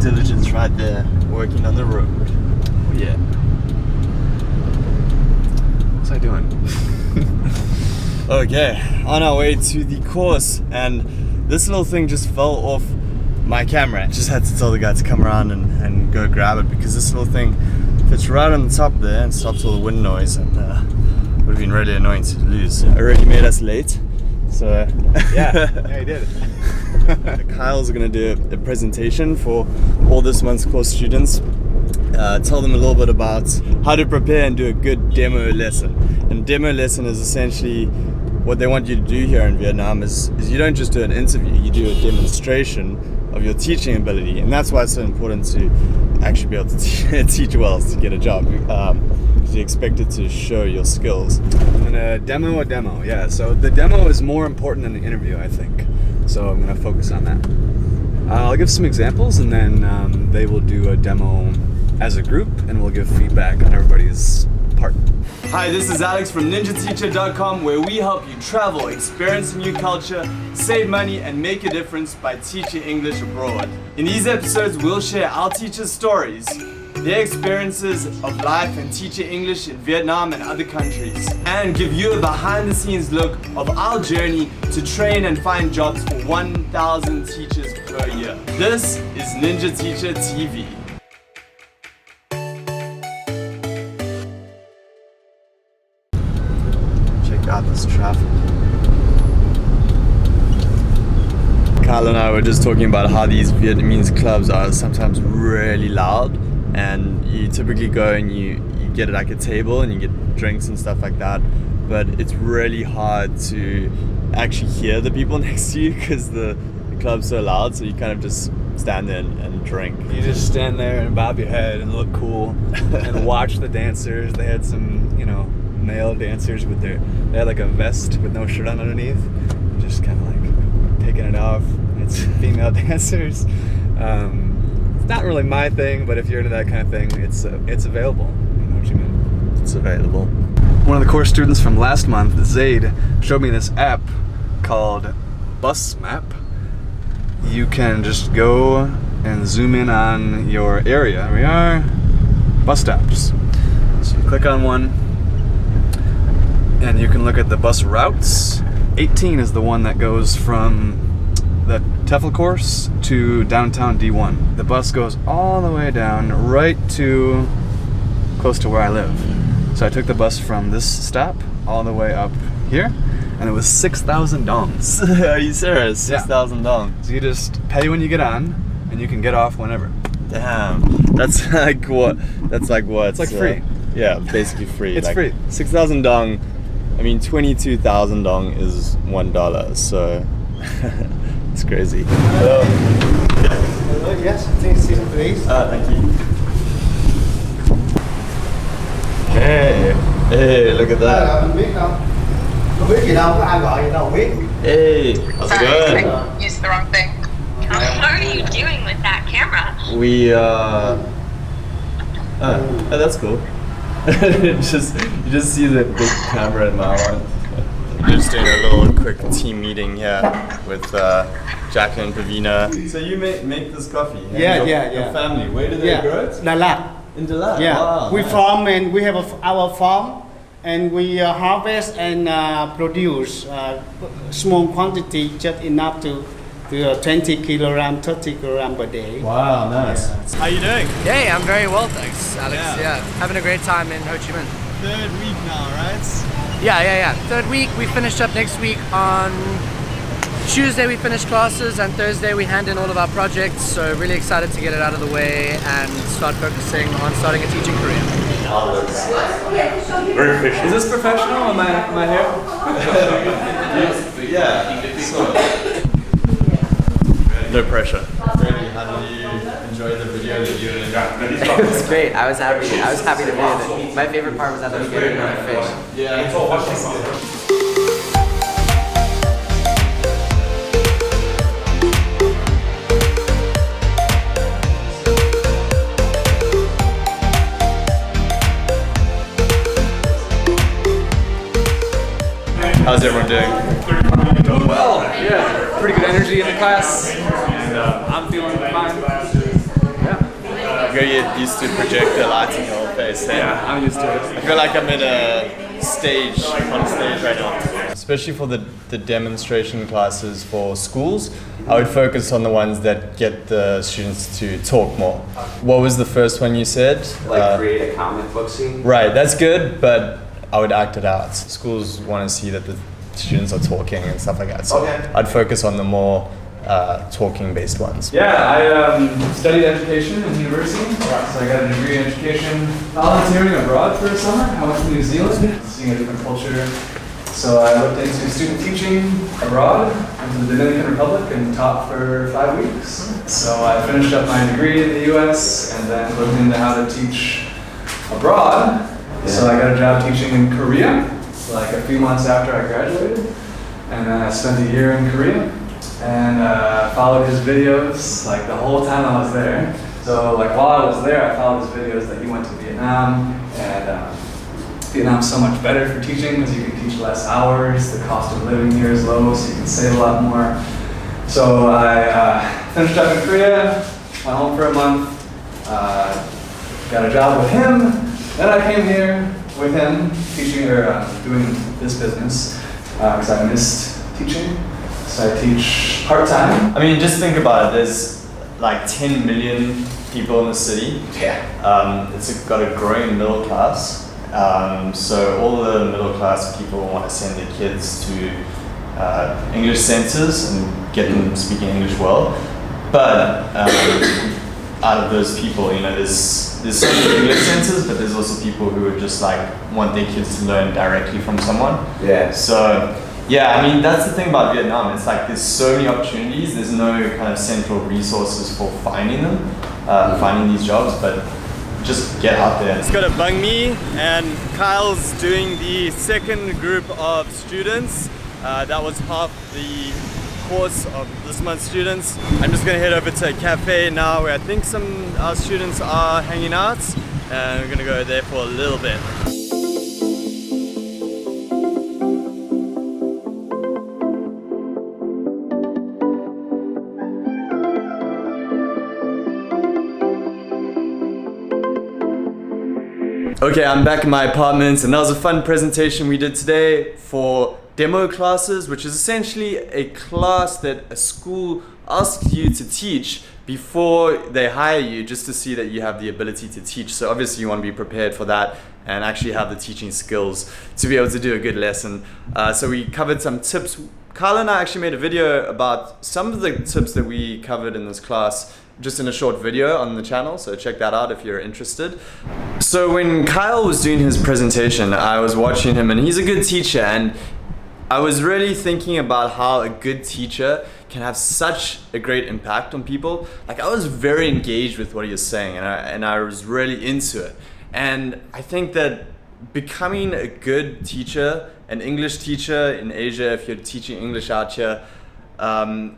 diligence right there, working on the road. Oh yeah. What's I doing? Okay, on our way to the course, and this little thing just fell off my camera. Just had to tell the guy to come around and go grab it, because this little thing fits right on the top there and stops all the wind noise, and would have been really annoying to lose. It already made us late, so Yeah, he did. Kyle's gonna do a presentation for all this month's course students. Tell them a little bit about how to prepare and do a good demo lesson. And demo lesson is essentially what they want you to do here in Vietnam is you don't just do an interview, you do a demonstration of your teaching ability. And that's why it's so important to actually be able to teach well to get a job. Because you're expected to show your skills. And a demo, yeah. So the demo is more important than the interview, I think. So I'm gonna focus on that. I'll give some examples, and then they will do a demo as a group, and we'll give feedback on everybody's part. Hi, this is Alex from NinjaTeacher.com, where we help you travel, experience a new culture, save money, and make a difference by teaching English abroad. In these episodes, we'll share our teachers' stories, their experiences of life and teaching English in Vietnam and other countries, and give you a behind-the-scenes look of our journey to train and find jobs for 1,000 teachers per year. This is Ninja Teacher TV. Check out this traffic. Kyle and I were just talking about how these Vietnamese clubs are sometimes really loud, and you typically go and you get like a table and you get drinks and stuff like that, but it's really hard to actually hear the people next to you because the club's so loud, so you kind of just stand there and drink. You just stand there and bob your head and look cool and watch the dancers. They had some, male dancers they had like a vest with no shirt on underneath, just kind of like taking it off. It's female dancers. It's not really my thing, but if you're into that kind of thing, it's available in Ho Chi Minh. It's available. One of the course students from last month, Zaid, showed me this app called Bus Map. You can just go and zoom in on your area. There we are, bus stops. So you click on one, and you can look at the bus routes. 18 is the one that goes from the TEFL course to downtown D1. The bus goes all the way down right to close to where I live. So I took the bus from this stop all the way up here, and it was 6,000 dongs. Are you serious? 6,000 dong. So you just pay when you get on, and you can get off whenever. Damn. That's like what? It's like free. Yeah, basically free. It's like free. 6,000 dong. 22,000 dong is $1. So it's crazy. Hello. Yes, please, please. Thank you. Hey, look at that. Không biết đâu. Không biết gì đâu, có ai gọi gì đâu biết. Hey, how's it Sorry, going? I used the wrong thing. What are you doing with that camera? We oh, that's cool. You just see the big camera in my hand. We're just doing a little quick team meeting here with Jack and Pavina. So you make this coffee? Yeah, your family, where do they grow it? Đà Lạt. In Đà Lạt? Yeah, Wow, we nice. farm and we have our farm, and we harvest and produce small quantity, just enough to 20 kilogram, 30 kilogram per day. Wow, nice. How you doing? Hey, I'm very well, thanks, Alex. Yeah. Having a great time in Ho Chi Minh. Third week now, right? Yeah. Third week, we finished up next week on Tuesday. We finished classes, and Thursday we hand in all of our projects. So really excited to get it out of the way and start focusing on starting a teaching career. Very efficient. Is this professional? Am I here? Yeah. No pressure. Brady, how did you enjoy the video that you and It was great. I was happy to be in it. My favorite part was at the beginning with the fish. Yeah. How's everyone doing? Well, yeah. Pretty good energy in the class, and I'm feeling fine. very used to projector lights in your whole face. Yeah, I'm used to I it. feel like I'm in a stage, on stage right now. Especially for the demonstration classes for schools, I would focus on the ones that get the students to talk more. What was the first one you said? Like create a comic book scene? Right, that's good, but I would act it out. Schools want to see that the students are talking and stuff like that. So Okay. I'd focus on the more talking-based ones. Yeah, I studied education in university, so I got a degree in education. Volunteering abroad for a summer, I went to New Zealand, seeing a different culture. So I looked into student teaching abroad, went to the Dominican Republic and taught for 5 weeks. So I finished up my degree in the US and then looked into how to teach abroad. So I got a job teaching in Korea, like a few months after I graduated. And then I spent a year in Korea and followed his videos like the whole time I was there. So like while I was there, I followed his videos that he went to Vietnam, and Vietnam's so much better for teaching because you can teach less hours. The cost of living here is low, so you can save a lot more. So I finished up in Korea, went home for a month, got a job with him. Then I came here with him, teaching or doing this business because I missed teaching. So I teach part-time. I mean, just think about it. There's like 10 million people in the city. Yeah. It's got a growing middle class. So all the middle class people want to send their kids to English centers and get them speaking English well. But out of those people, you know, there's so many English centers, but there's also people who would just like want their kids to learn directly from someone. Yeah. So yeah, I mean, that's the thing about Vietnam. It's like there's so many opportunities. There's no kind of central resources for finding them, finding these jobs, but just get out there. It's got a banh mi, and Kyle's doing the second group of students. That was half the course of this month's students. I'm just gonna head over to a cafe now where I think some students are hanging out, and we're gonna go there for a little bit. Okay, I'm back in my apartment, and that was a fun presentation we did today for demo classes, which is essentially a class that a school asks you to teach before they hire you, just to see that you have the ability to teach. So obviously you want to be prepared for that and actually have the teaching skills to be able to do a good lesson. So we covered some tips. Kyle and I actually made a video about some of the tips that we covered in this class, just in a short video on the channel, so check that out if you're interested. So when Kyle was doing his presentation, I was watching him, and he's a good teacher, and I was really thinking about how a good teacher can have such a great impact on people. Like, I was very engaged with what he was saying, and I was really into it. And I think that becoming a good teacher, an English teacher in Asia, if you're teaching English out here,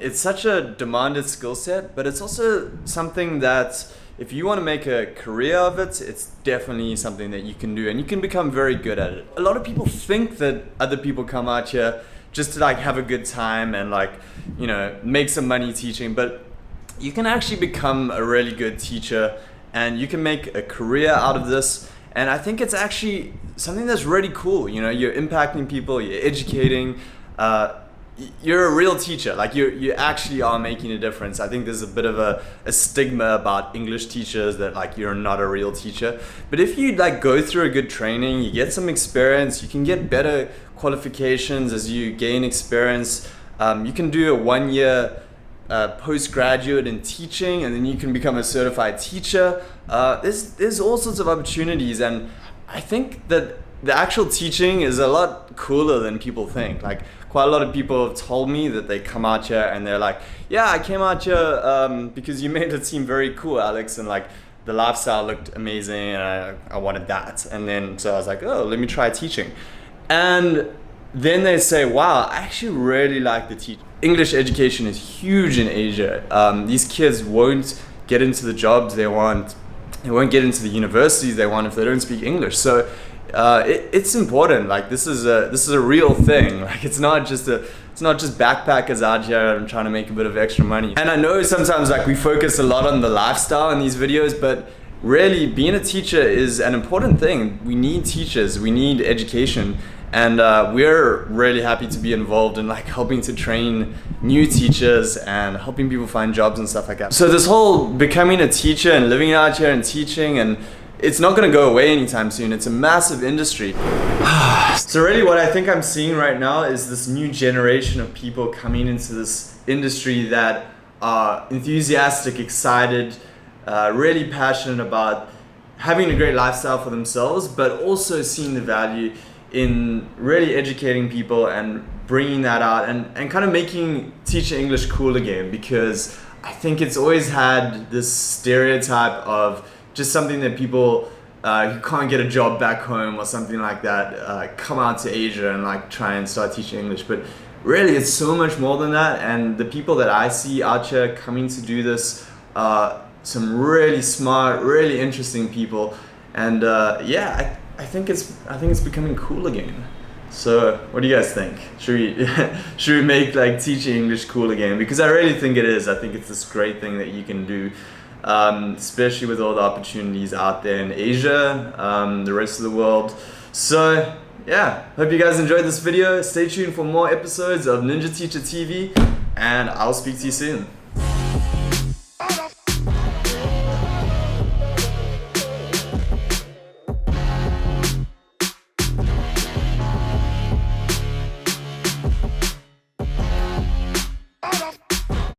it's such a demanded skill set, but it's also something that if you want to make a career of it, it's definitely something that you can do, and you can become very good at it. A lot of people think that other people come out here just to like have a good time and like, you know, make some money teaching, but you can actually become a really good teacher and you can make a career out of this. And I think it's actually something that's really cool. You know, you're impacting people, you're educating, you're a real teacher. Like you actually are making a difference. I think there's a bit of a stigma about English teachers that like you're not a real teacher. But if you like go through a good training, you get some experience, you can get better qualifications as you gain experience. You can do a 1-year postgraduate in teaching, and then you can become a certified teacher. There's all sorts of opportunities, and I think that the actual teaching is a lot cooler than people think. Like, quite a lot of people have told me that they come out here and they're like, yeah, I came out here because you made it seem very cool, Alex, and like the lifestyle looked amazing and I wanted that. And then so I was like, oh, let me try teaching. And then they say, wow, I actually really like the teaching. English education is huge in Asia. These kids won't get into the jobs they want. They won't get into the universities they want if they don't speak English. So it's important. Like, this is a real thing. Like, it's not just backpackers out here and trying to make a bit of extra money. And I know sometimes like we focus a lot on the lifestyle in these videos, but really being a teacher is an important thing. We need teachers, we need education, and we're really happy to be involved in like helping to train new teachers and helping people find jobs and stuff like that. So this whole becoming a teacher and living out here and teaching, and it's not going to go away anytime soon. It's a massive industry. So really what I think I'm seeing right now is this new generation of people coming into this industry that are enthusiastic, excited, really passionate about having a great lifestyle for themselves, but also seeing the value in really educating people and bringing that out and kind of making teaching English cool again, because I think it's always had this stereotype of just something that people who can't get a job back home or something like that come out to Asia and like try and start teaching English. But really it's so much more than that, and the people that I see out here coming to do this are some really smart, really interesting people, and yeah, I think it's becoming cool again. So what do you guys think? Should we make like teaching English cool again? Because I really think it is. I think it's this great thing that you can do, especially with all the opportunities out there in Asia, the rest of the world. So yeah, hope you guys enjoyed this video. Stay tuned for more episodes of Ninja Teacher TV, and I'll speak to you soon.